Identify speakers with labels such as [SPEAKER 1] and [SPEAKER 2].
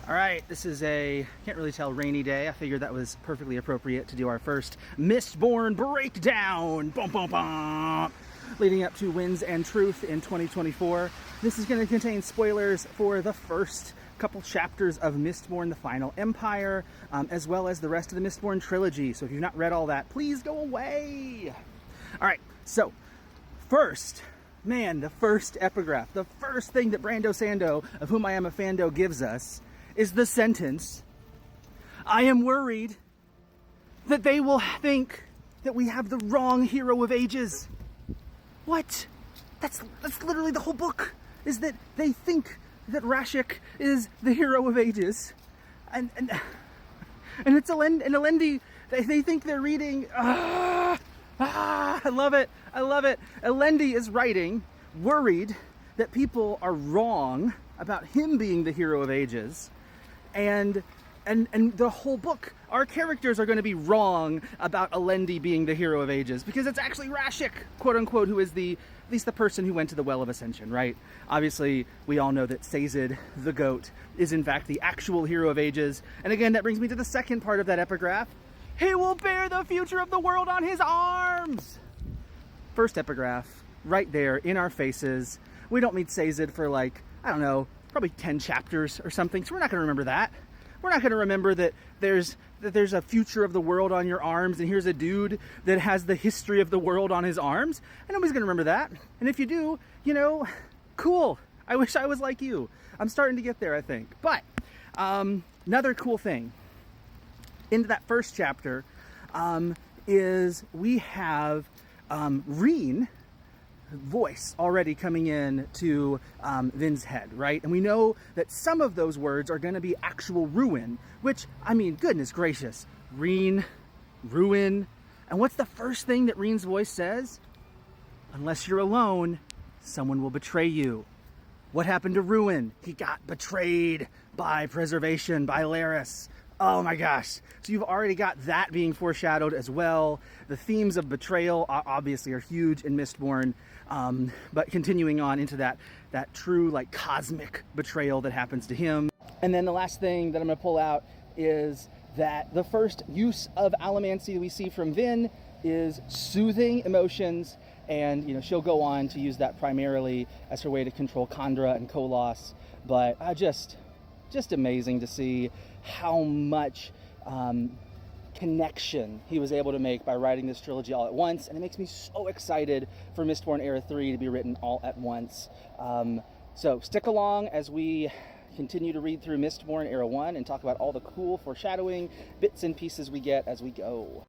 [SPEAKER 1] All right, this is can't really tell, rainy day. I figured that was perfectly appropriate to do our first Mistborn breakdown, bum, bum, bum, leading up to Winds and Truth in 2024. This is going to contain spoilers for the first couple chapters of Mistborn, the Final Empire, as well as the rest of the Mistborn trilogy. So if you've not read all that, please go away. All right, so first, man, the first epigraph, the first thing that Brando Sando, of whom I am a fando, gives us is the sentence, "I am worried that they will think that we have the wrong hero of ages." What? That's literally the whole book, is that they think that Rashik is the hero of ages. And it's Alendi, they think they're reading, I love it. Alendi is writing, worried that people are wrong about him being the hero of ages. And the whole book, our characters are going to be wrong about Alendi being the hero of ages, because it's actually Rashik, quote unquote, who is at least the person who went to the Well of Ascension, right? Obviously, we all know that Sazed, the goat, is in fact the actual hero of ages. And again, that brings me to the second part of that epigraph. He will bear the future of the world on his arms. First epigraph, right there in our faces. We don't meet Sazed for probably 10 chapters or something, so we're not going to remember that. We're not going to remember that there's a future of the world on your arms, and here's a dude that has the history of the world on his arms, and nobody's going to remember that. And if you do, cool. I wish I was like you. I'm starting to get there, I think. But another cool thing into that first chapter is we have Reen voice already coming in to Vin's head, right? And we know that some of those words are going to be actual ruin, which, I mean, goodness gracious, Reen, ruin. And what's the first thing that Reen's voice says? Unless you're alone, someone will betray you. What happened to Ruin? He got betrayed by Preservation, by Laris. Oh my gosh. So you've already got that being foreshadowed as well. The themes of betrayal obviously are huge in Mistborn, but continuing on into that true cosmic betrayal that happens to him. And then the last thing that I'm going to pull out is that the first use of allomancy we see from Vin is soothing emotions, and she'll go on to use that primarily as her way to control Kandra and Kolos. But just amazing to see how much connection he was able to make by writing this trilogy all at once, and it makes me so excited for Mistborn Era 3 to be written all at once. So stick along as we continue to read through Mistborn Era 1 and talk about all the cool foreshadowing bits and pieces we get as we go.